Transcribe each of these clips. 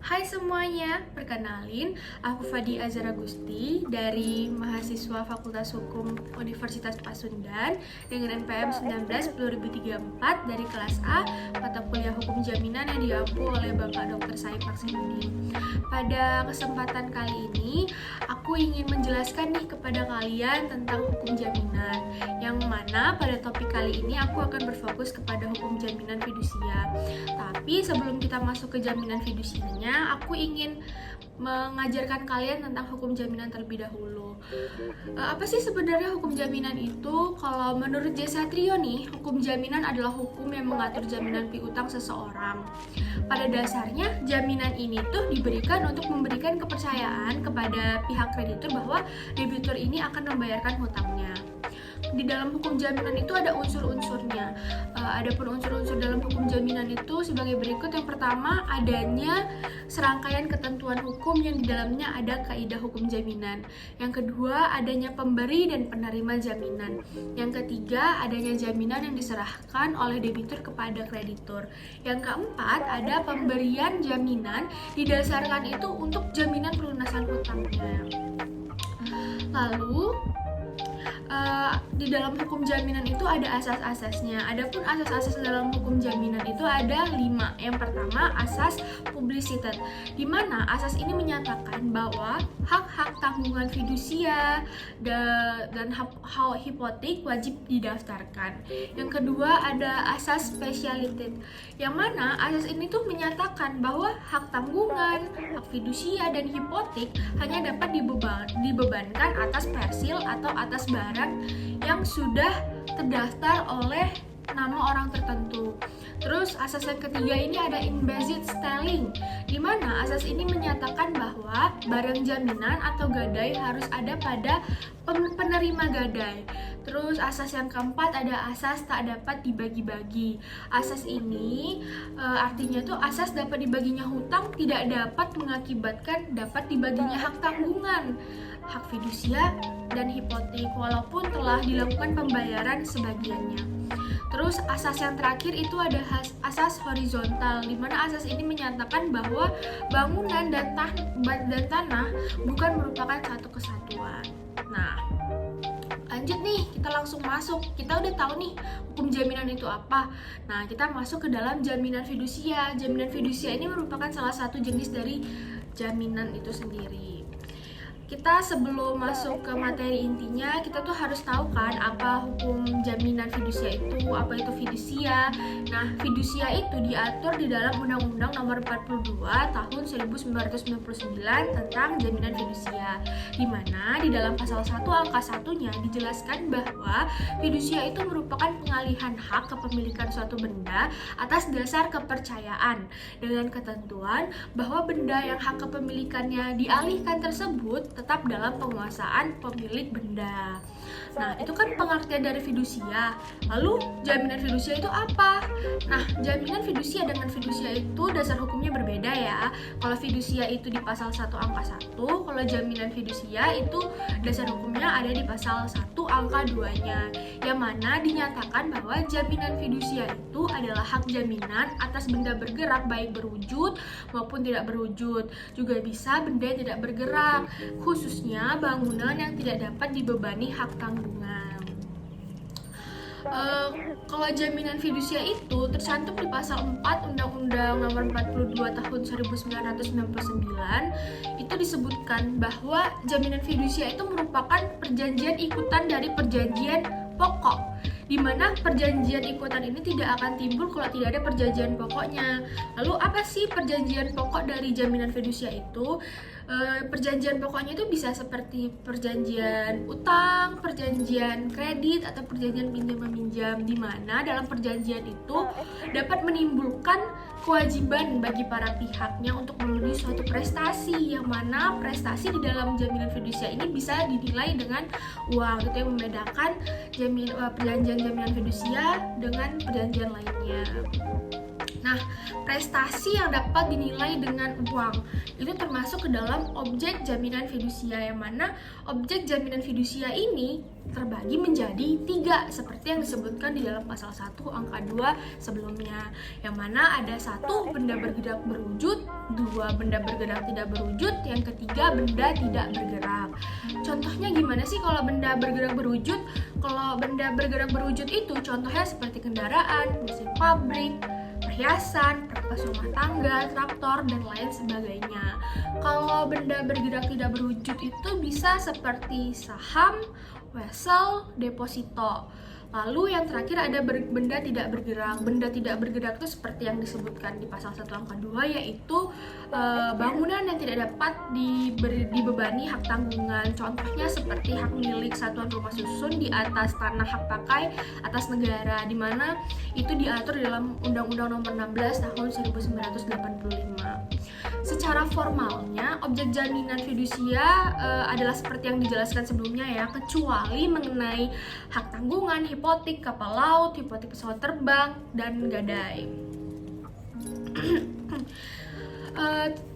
Hai semuanya, perkenalin, aku Fadi Azhar Agusti dari mahasiswa Fakultas Hukum Universitas Pasundan dengan NPM 19/2034 dari kelas A, mata kuliah Hukum Jaminan yang diampu oleh Bapak Dr. Said Maksududin. Pada kesempatan kali ini, aku ingin menjelaskan nih kepada kalian tentang hukum jaminan, yang mana pada topik kali ini aku akan berfokus kepada hukum jaminan fidusia. Tapi sebelum kita masuk ke jaminan fidusianya, aku ingin mengajarkan kalian tentang hukum jaminan terlebih dahulu. Apa sih sebenarnya hukum jaminan itu? Kalau menurut J. Satrio nih, hukum jaminan adalah hukum yang mengatur jaminan piutang seseorang. Pada dasarnya, jaminan ini tuh diberikan untuk memberikan kepercayaan kepada pihak kreditur bahwa debitur ini akan membayarkan hutangnya. Di dalam hukum jaminan itu ada unsur-unsurnya. Adapun unsur-unsur dalam hukum jaminan itu sebagai berikut. Yang pertama, adanya serangkaian ketentuan hukum yang di dalamnya ada kaidah hukum jaminan. Yang kedua, adanya pemberi dan penerima jaminan. Yang ketiga, adanya jaminan yang diserahkan oleh debitur kepada kreditur. Yang keempat, ada pemberian jaminan didasarkan itu untuk jaminan pelunasan hutangnya. Lalu di dalam hukum jaminan itu ada asas-asasnya. Adapun asas-asas dalam hukum jaminan itu ada 5. Yang pertama, asas publisitas, di mana asas ini menyatakan bahwa hak-hak tanggungan fidusia dan hak hipotek wajib didaftarkan. Yang kedua, ada asas specialitas, yang mana asas ini tuh menyatakan bahwa hak tanggungan, hak fidusia dan hipotek hanya dapat dibebankan atas persil atau atas barang yang sudah terdaftar oleh nama orang tertentu. Terus asas yang ketiga ini ada implicit styling, di mana asas ini menyatakan bahwa barang jaminan atau gadai harus ada pada penerima gadai. Terus asas yang keempat ada asas tak dapat dibagi-bagi. Asas ini artinya tuh asas dapat dibaginya hutang tidak dapat mengakibatkan dapat dibaginya hak tanggungan, hak fidusia dan hipotek walaupun telah dilakukan pembayaran sebagiannya. Terus asas yang terakhir itu ada asas horizontal, di mana asas ini menyatakan bahwa bangunan dan tanah bukan merupakan satu kesatuan. Nah, lanjut nih, kita langsung masuk. Kita udah tahu nih hukum jaminan itu apa. Nah, kita masuk ke dalam jaminan fidusia. Jaminan fidusia ini merupakan salah satu jenis dari jaminan itu sendiri. Kita sebelum masuk ke materi intinya, kita tuh harus tahu kan apa hukum jaminan fidusia itu, apa itu fidusia. Nah, fidusia itu diatur di dalam Undang-Undang Nomor 42 Tahun 1999 tentang jaminan fidusia, di mana di dalam pasal 1 angka 1-nya dijelaskan bahwa fidusia itu merupakan pengalihan hak kepemilikan suatu benda atas dasar kepercayaan dengan ketentuan bahwa benda yang hak kepemilikannya dialihkan tersebut tetap dalam penguasaan pemilik benda. Nah, itu kan pengertian dari fidusia. Lalu, jaminan fidusia itu apa? Nah, jaminan fidusia dengan fidusia itu dasar hukumnya berbeda ya. Kalau fidusia itu di pasal 1 angka 1, kalau jaminan fidusia itu dasar hukumnya ada di pasal 1 angka 2-nya. Yang mana dinyatakan bahwa jaminan fidusia itu adalah hak jaminan atas benda bergerak baik berwujud maupun tidak berwujud. Juga bisa benda yang tidak bergerak, khususnya bangunan yang tidak dapat dibebani hak tanggungan. Kalau jaminan fidusia itu tercantum di pasal 4 Undang-Undang Nomor 42 Tahun 1999, itu disebutkan bahwa jaminan fidusia itu merupakan perjanjian ikutan dari perjanjian pokok, di mana perjanjian ikutan ini tidak akan timbul kalau tidak ada perjanjian pokoknya. Lalu apa sih perjanjian pokok dari jaminan fidusia itu? Perjanjian pokoknya itu bisa seperti perjanjian utang, perjanjian kredit, atau perjanjian pinjam-meminjam, di mana dalam perjanjian itu dapat menimbulkan kewajiban bagi para pihaknya untuk memenuhi suatu prestasi, yang mana prestasi di dalam jaminan fidusia ini bisa dinilai dengan uang. Itu yang membedakan perjanjian jaminan fidusia dengan perjanjian lainnya. Nah, prestasi yang dapat dinilai dengan uang itu termasuk ke dalam objek jaminan fidusia, yang mana objek jaminan fidusia ini terbagi menjadi 3 seperti yang disebutkan di dalam pasal 1 angka 2 sebelumnya, yang mana ada 1 benda bergerak berwujud, 2 benda bergerak tidak berwujud, yang ketiga benda tidak bergerak. Contohnya gimana sih kalau benda bergerak berwujud? Kalau benda bergerak berwujud itu contohnya seperti kendaraan, mesin pabrik, perhiasan, perangkat rumah tangga, traktor, dan lain sebagainya. Kalau benda bergerak tidak berwujud itu bisa seperti saham, wesel, deposito. Lalu yang terakhir ada benda tidak bergerak. Benda tidak bergerak itu seperti yang disebutkan di pasal 1 angka 2, yaitu bangunan yang tidak dapat dibebani hak tanggungan. Contohnya seperti hak milik satuan rumah susun di atas tanah hak pakai atas negara, di mana itu diatur dalam Undang-Undang Nomor 16 tahun 1985. Secara formalnya, objek jaminan fidusia adalah seperti yang dijelaskan sebelumnya ya, kecuali mengenai hak tanggungan, hipotek kapal laut, hipotek pesawat terbang, dan gadai.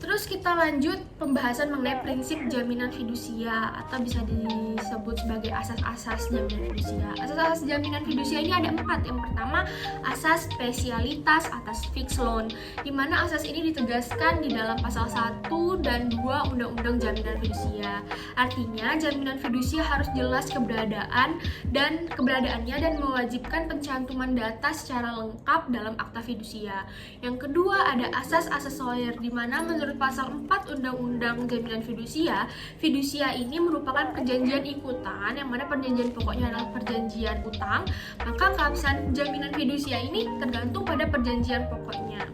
Terus kita lanjut pembahasan mengenai prinsip jaminan fidusia atau bisa disebut sebagai asas-asas jaminan fidusia. Asas-asas jaminan fidusia ini ada 4. Yang pertama, asas spesialitas atas fixed loan, di mana asas ini ditegaskan di dalam pasal 1 dan 2 Undang-Undang Jaminan Fidusia. Artinya, jaminan fidusia harus jelas keberadaannya dan mewajibkan pencantuman data secara lengkap dalam akta fidusia. Yang kedua, ada asas asesorir, di mana menurut pasal 4 Undang-Undang Jaminan Fidusia, fidusia ini merupakan perjanjian ikutan, yang mana perjanjian pokoknya adalah perjanjian utang, maka keabsahan jaminan fidusia ini tergantung pada perjanjian pokoknya.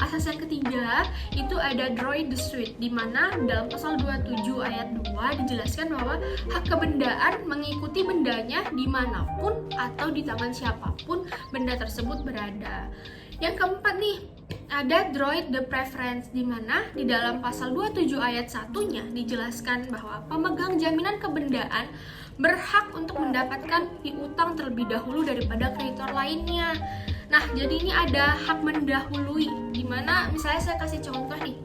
Asas yang ketiga itu ada droit de suite, di mana dalam pasal 27 ayat 2 dijelaskan bahwa hak kebendaan mengikuti bendanya dimanapun atau di tangan siapapun benda tersebut berada. Yang keempat nih, ada droit de préférence, di mana di dalam pasal 27 ayat 1-nya dijelaskan bahwa pemegang jaminan kebendaan berhak untuk mendapatkan piutang terlebih dahulu daripada kreditor lainnya. Nah, jadi ini ada hak mendahului, di mana misalnya saya kasih contoh nih,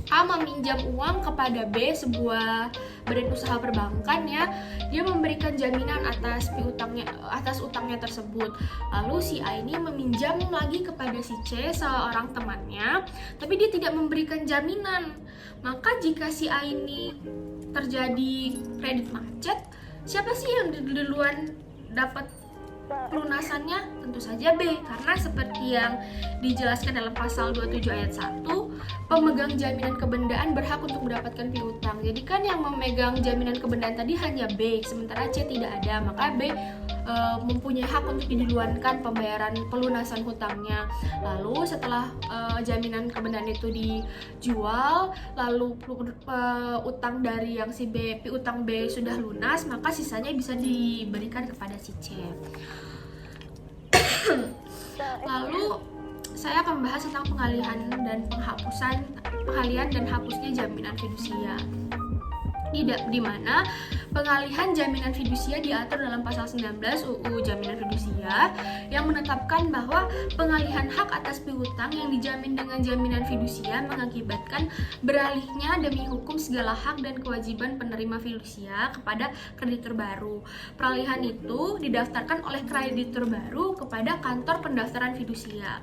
A meminjam uang kepada B, sebuah badan usaha perbankan ya. Dia memberikan jaminan atas utangnya tersebut. Lalu si A ini meminjam lagi kepada si C, seorang temannya, tapi dia tidak memberikan jaminan. Maka jika si A ini terjadi kredit macet, siapa sih yang duluan dapat pelunasannya? Tentu saja B, karena seperti yang dijelaskan dalam pasal 27 ayat 1, pemegang jaminan kebendaan berhak untuk mendapatkan piutang. Jadi kan yang memegang jaminan kebendaan tadi hanya B, sementara C tidak ada, maka B mempunyai hak untuk diduluankan pembayaran pelunasan hutangnya. Lalu setelah jaminan kebendaan itu dijual, lalu utang dari yang si B, piutang B sudah lunas, maka sisanya bisa diberikan kepada si C. Lalu saya akan membahas tentang pengalihan dan hapusnya jaminan fidusia. Di mana pengalihan jaminan fidusia diatur dalam pasal 19 UU Jaminan Fidusia, yang menetapkan bahwa pengalihan hak atas piutang yang dijamin dengan jaminan fidusia mengakibatkan beralihnya demi hukum segala hak dan kewajiban penerima fidusia kepada kreditur baru. Peralihan itu didaftarkan oleh kreditur baru kepada kantor pendaftaran fidusia.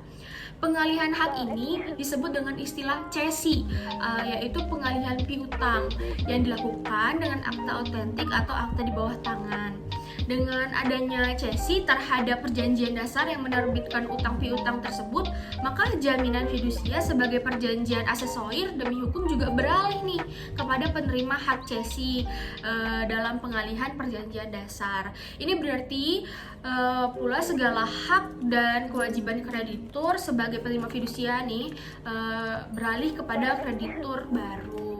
Pengalihan hak ini disebut dengan istilah cesi, yaitu pengalihan piutang yang dilakukan dengan akta otentik atau akta di bawah tangan. Dengan adanya cesi terhadap perjanjian dasar yang menerbitkan utang piutang tersebut, maka jaminan fidusia sebagai perjanjian asesorir demi hukum juga beralih nih kepada penerima hak cesi dalam pengalihan perjanjian dasar. Ini berarti pula segala hak dan kewajiban kreditur sebagai penerima fidusia nih beralih kepada kreditur baru.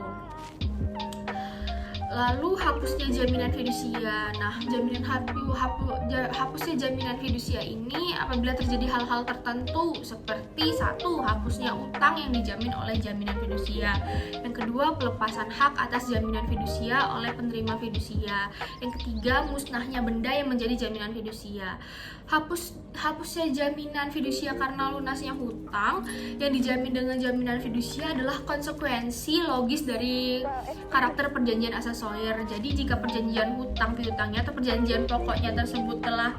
Lalu hapusnya jaminan fidusia. Nah, hapusnya jaminan fidusia ini apabila terjadi hal-hal tertentu seperti satu, hapusnya utang yang dijamin oleh jaminan fidusia. Yang kedua, pelepasan hak atas jaminan fidusia oleh penerima fidusia. Yang ketiga, musnahnya benda yang menjadi jaminan fidusia. Hapusnya jaminan fidusia karena lunasnya hutang yang dijamin dengan jaminan fidusia adalah konsekuensi logis dari karakter perjanjian asasoir. Jadi jika perjanjian hutang piutangnya atau perjanjian pokoknya tersebut telah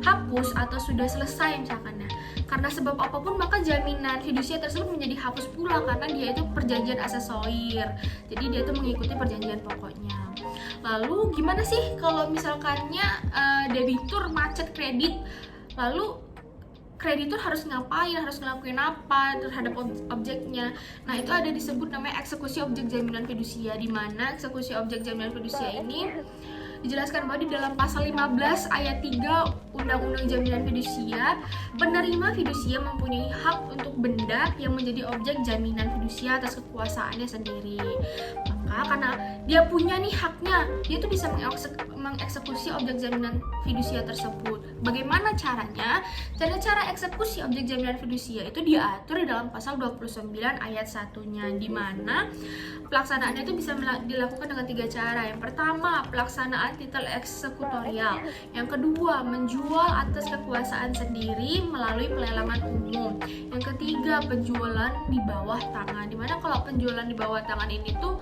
hapus atau sudah selesai misalkan, karena sebab apapun maka jaminan fidusia tersebut menjadi hapus pula karena dia itu perjanjian asasoir. Jadi dia itu mengikuti perjanjian pokoknya. Lalu gimana sih kalau misalkannya debitur macet kredit? Lalu kreditur harus ngapain, harus ngelakuin apa terhadap objeknya. Nah, itu ada disebut namanya eksekusi objek jaminan fidusia, di mana eksekusi objek jaminan fidusia ini dijelaskan bahwa di dalam pasal 15 ayat 3 Undang-Undang Jaminan Fidusia, penerima fidusia mempunyai hak untuk benda yang menjadi objek jaminan fidusia atas kekuasaannya sendiri. Maka karena dia punya nih haknya, dia tuh bisa mengeksekusi objek jaminan fidusia tersebut. Bagaimana caranya? Cara eksekusi objek jaminan fidusia itu diatur di dalam pasal 29 ayat 1-nya, di mana pelaksanaannya itu bisa dilakukan dengan 3 cara. Yang pertama, pelaksanaan titel eksekutorial. Yang kedua, menjual atas kekuasaan sendiri melalui pelelangan umum. Yang ketiga, penjualan di bawah tangan. Dimana kalau penjualan di bawah tangan ini tuh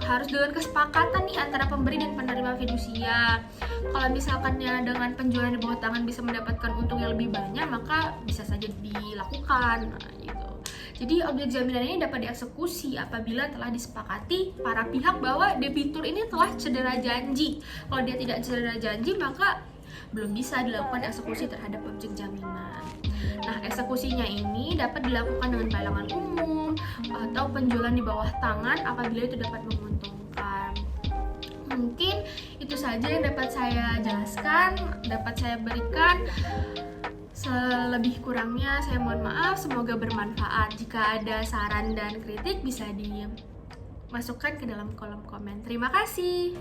harus dengan kesepakatan nih antara pemberi dan penerima fidusia. Kalau misalkannya dengan penjualan di bawah tangan bisa mendapatkan untung yang lebih banyak, maka bisa saja dilakukan. Nah, gitu. Jadi objek jaminan ini dapat dieksekusi apabila telah disepakati para pihak bahwa debitur ini telah cedera janji. Kalau dia tidak cedera janji, maka belum bisa dilakukan eksekusi terhadap objek jaminan. Nah, eksekusinya ini dapat dilakukan dengan pelelangan umum atau penjualan di bawah tangan apabila itu dapat menguntungkan. Mungkin itu saja yang dapat saya jelaskan, dapat saya berikan. Selebih kurangnya saya mohon maaf, semoga bermanfaat. Jika ada saran dan kritik bisa dimasukkan ke dalam kolom komen. Terima kasih.